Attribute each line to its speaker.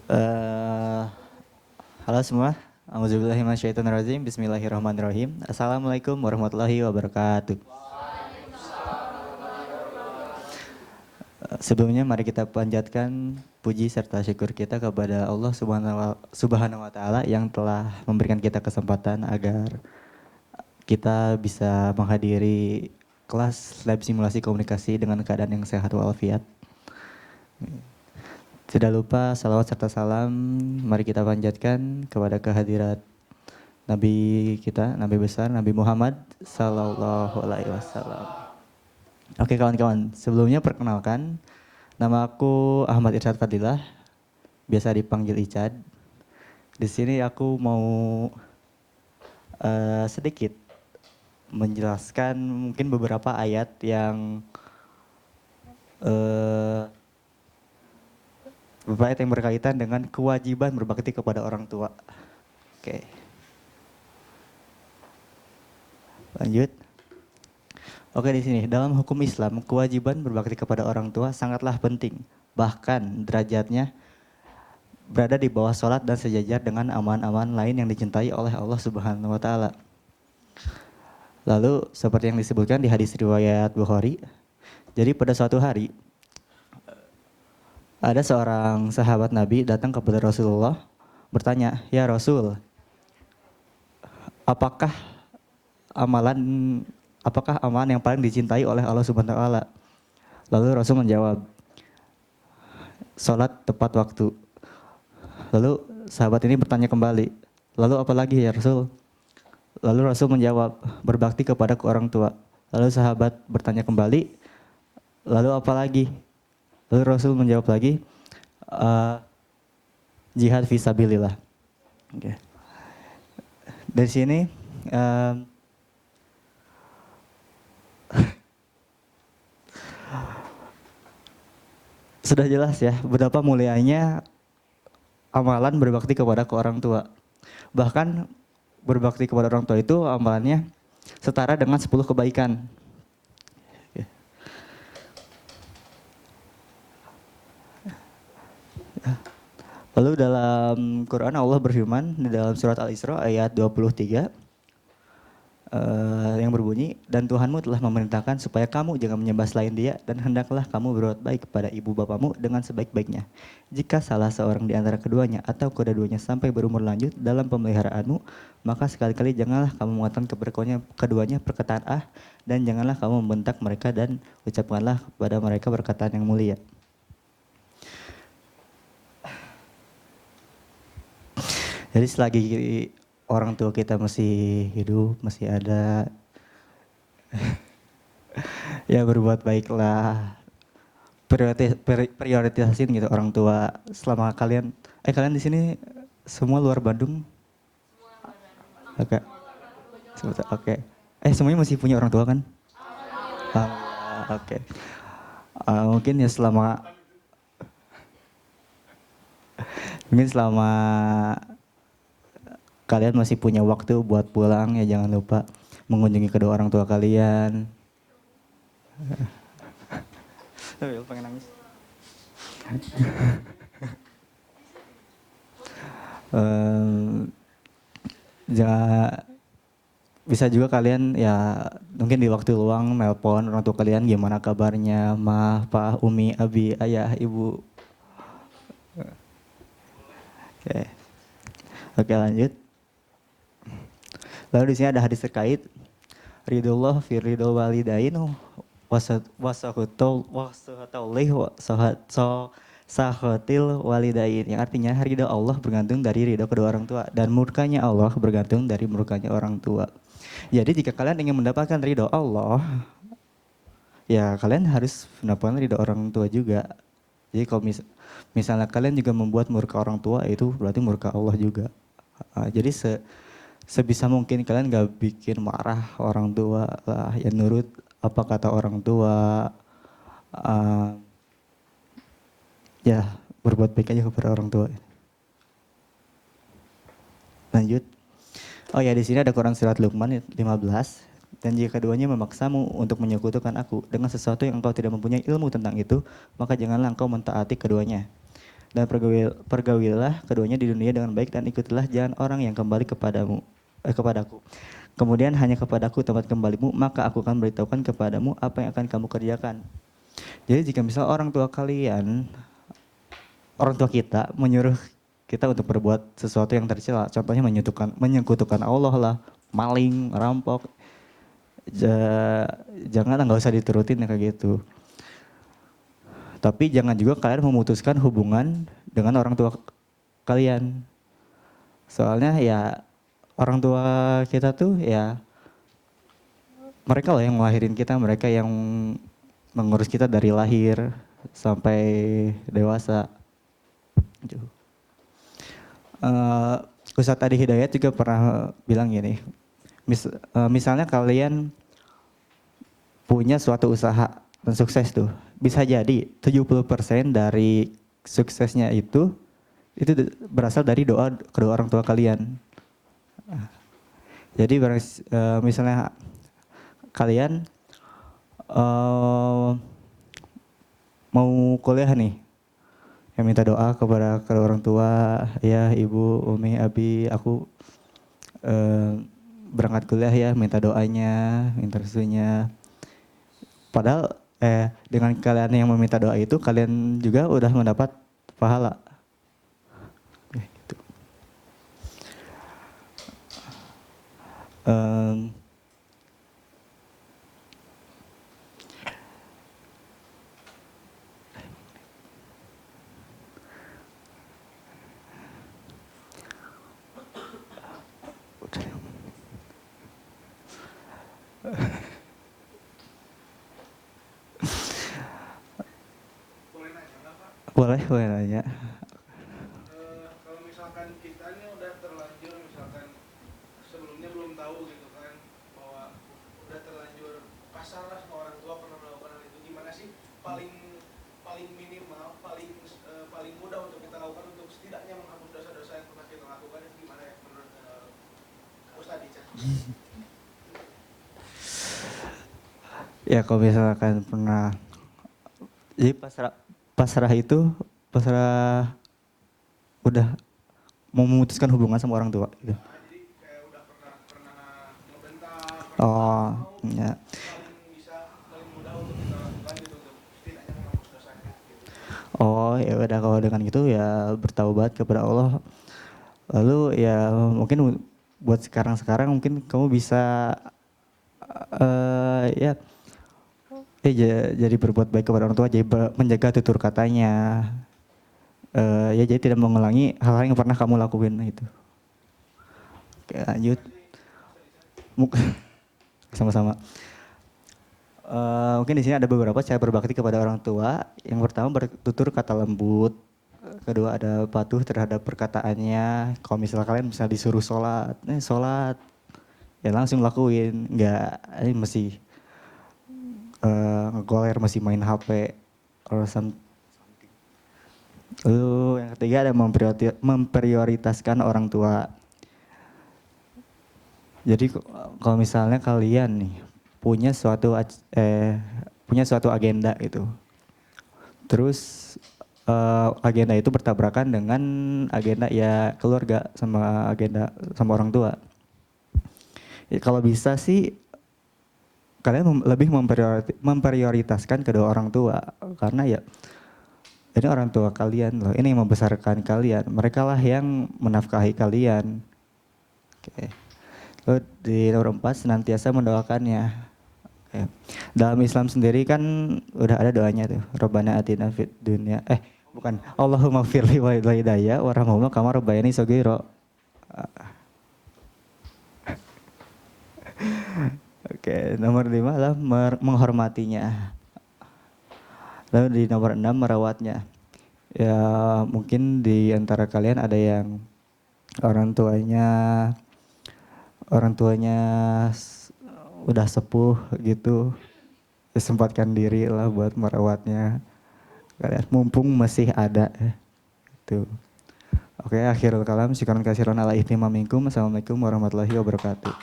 Speaker 1: Eh, Halo semua, Auzubillahiminasyaitonirrajim, Bismillahirrahmanirrahim. Assalamualaikum warahmatullahi wabarakatuh. Sebelumnya mari kita panjatkan puji serta syukur kita kepada Allah Subhanahu wa Ta'ala yang telah memberikan kita kesempatan agar kita bisa menghadiri kelas lab simulasi komunikasi dengan keadaan yang sehat walafiat. Tidak lupa salawat serta salam mari kita panjatkan kepada kehadirat Nabi kita, Nabi besar, Nabi Muhammad Sallallahu Alaihi Wasallam. Oke kawan-kawan, sebelumnya perkenalkan, nama aku Ahmad Irsyad Fadilah, biasa dipanggil Icad. Di sini aku mau sedikit menjelaskan mungkin beberapa ayat yang beberapa ayat yang berkaitan dengan kewajiban berbakti kepada orang tua. Oke. Lanjut. Oke, di sini dalam hukum Islam kewajiban berbakti kepada orang tua sangatlah penting. Bahkan derajatnya berada di bawah sholat dan sejajar dengan aman-aman lain yang dicintai oleh Allah Subhanahu wa Ta'ala. Lalu seperti yang disebutkan di hadis riwayat Bukhari, jadi pada suatu hari ada seorang sahabat Nabi datang kepada Rasulullah bertanya, "Ya Rasul, apakah amalan amalan yang paling dicintai oleh Allah Subhanahu wa Ta'ala?" Lalu Rasul menjawab, "Salat tepat waktu." Lalu sahabat ini bertanya kembali, "Lalu apa lagi ya Rasul?" Lalu Rasul menjawab, "Berbakti kepada orang tua." Lalu sahabat bertanya kembali, "Lalu apa lagi?" Lalu Rasul menjawab lagi, "Jihad fisabilillah." Oke. Dari sini sudah jelas ya betapa mulianya amalan berbakti kepada orang tua. Bahkan berbakti kepada orang tua itu amalannya setara dengan 10 kebaikan. Lalu dalam Quran Allah berfirman di dalam surat Al-Isra ayat 23 yang berbunyi, "Dan Tuhanmu telah memerintahkan supaya kamu jangan menyembah selain Dia dan hendaklah kamu berbuat baik kepada ibu bapamu dengan sebaik-baiknya. Jika salah seorang di antara keduanya atau kedua-duanya sampai berumur lanjut dalam pemeliharaanmu, maka sekali-kali janganlah kamu mengatakan kepada keduanya perkataan ah, dan janganlah kamu membentak mereka dan ucapkanlah kepada mereka perkataan yang mulia." Jadi selagi orang tua kita masih hidup, masih ada, ya berbuat baiklah. Prioritasin gitu orang tua selama kalian di sini semua luar Bandung? Oke. Oke. Semuanya masih punya orang tua kan? Oke. Mungkin ya mungkin selama kalian masih punya waktu buat pulang ya jangan lupa mengunjungi kedua orang tua kalian. Pengen nangis. Bisa juga kalian ya mungkin di waktu luang nelpon orang tua kalian, gimana kabarnya, ma, pa, umi, abi, ayah, ibu. Oke lanjut. Lalu di sini ada hadis terkait ridullah fi ridul walidain sahatil walidain, yang artinya ridho Allah bergantung dari ridho kedua orang tua dan murkanya Allah bergantung dari murkanya orang tua. Jadi jika kalian ingin mendapatkan ridho Allah, ya kalian harus mendapatkan ridho orang tua juga. Jadi kalau misalnya kalian juga membuat murka orang tua, itu berarti murka Allah juga. Jadi sebisa mungkin kalian gak bikin marah orang tua lah, ya nurut apa kata orang tua, ya berbuat baik aja kepada orang tua. Lanjut. Oh ya, di sini ada Quran surat Luqman 15. Dan jika keduanya memaksamu untuk menyekutukan aku dengan sesuatu yang engkau tidak mempunyai ilmu tentang itu, maka janganlah engkau mentaati keduanya. dan pergaulilah keduanya di dunia dengan baik dan ikutilah jalan orang yang kembali kepadaku. Kemudian hanya kepadaku tempat kembalimu, maka aku akan beritahukan kepadamu apa yang akan kamu kerjakan. Jadi jika misal orang tua kita menyuruh kita untuk berbuat sesuatu yang tercela, contohnya menyekutukan Allah lah, maling, rampok, jangan nggak usah diturutin ya kayak gitu. Tapi jangan juga kalian memutuskan hubungan dengan orang tua kalian. Soalnya ya orang tua kita tuh ya mereka lah yang ngelahirin kita, mereka yang mengurus kita dari lahir sampai dewasa. Ustadz Adi Hidayat juga pernah bilang gini, misalnya kalian punya suatu usaha dan sukses tuh, bisa jadi 70% dari suksesnya itu berasal dari doa kedua orang tua kalian. Jadi misalnya kalian mau kuliah nih, yang minta doa kepada kedua orang tua, ya ibu, umi, abi, aku berangkat kuliah ya, minta doanya, minta restunya. Padahal dengan kalian yang meminta doa itu, kalian juga udah mendapat pahala. Gitu. Boleh nanya.
Speaker 2: Kalau misalkan kita ini udah terlanjur, misalkan sebelumnya belum tahu gitu kan, bahwa udah terlanjur kasar lah sama orang tua pernah melakukan hal itu, gimana sih paling minimal, paling mudah untuk kita lakukan untuk setidaknya menghapus dosa-dosa yang pernah kita lakukan, itu gimana ya menurut Ustadz Ica?
Speaker 1: Ya kalau misalkan pernah, jadi pasrah udah mau memutuskan hubungan sama orang tua gitu.
Speaker 2: Jadi kayak udah pernah ngebentak,
Speaker 1: Oh, ya.
Speaker 2: paling mudah untuk kita lakukan gitu untuk setidaknya menghapus dosanya gitu.
Speaker 1: Oh, ya udah kalau dengan gitu ya bertaubat kepada Allah. Lalu ya mungkin buat sekarang mungkin kamu bisa ya jadi berbuat baik kepada orang tua, jadi menjaga tutur katanya. Ya jadi tidak mengulangi hal-hal yang pernah kamu lakuin itu. Oke, lanjut. Sama-sama. Mungkin di sini ada beberapa cara berbakti kepada orang tua. Yang pertama bertutur kata lembut. Kedua ada patuh terhadap perkataannya. Kalau misalnya kalian bisa disuruh sholat, ya langsung lakuin. Nggak mesti ngegoler, masih main HP. Lalu yang ketiga ada memprioritaskan orang tua. Jadi kalau misalnya kalian nih punya suatu agenda gitu, terus agenda itu bertabrakan dengan agenda ya keluarga sama agenda sama orang tua. Ya, kalau bisa sih kalian lebih memprioritaskan kedua orang tua, karena ya ini orang tua kalian loh, ini yang membesarkan kalian, mereka lah yang menafkahi kalian. Oke. Lalu di nomor 4 senantiasa mendoakannya. Oke. Dalam Islam sendiri kan udah ada doanya tuh, Rabbana atina fid dunya, Allahumma firli walidayya warhamhuma kama rabbayani shaghira. Oke, nomor 5 adalah menghormatinya. Lalu di nomor 6 merawatnya. Ya mungkin di antara kalian ada yang orang tuanya udah sepuh gitu. Sempatkan diri lah buat merawatnya. Kalian mumpung masih ada gitu. Oke, akhirul kalam, syukran kasiran ala ihtimamikum. Assalamualaikum warahmatullahi wabarakatuh.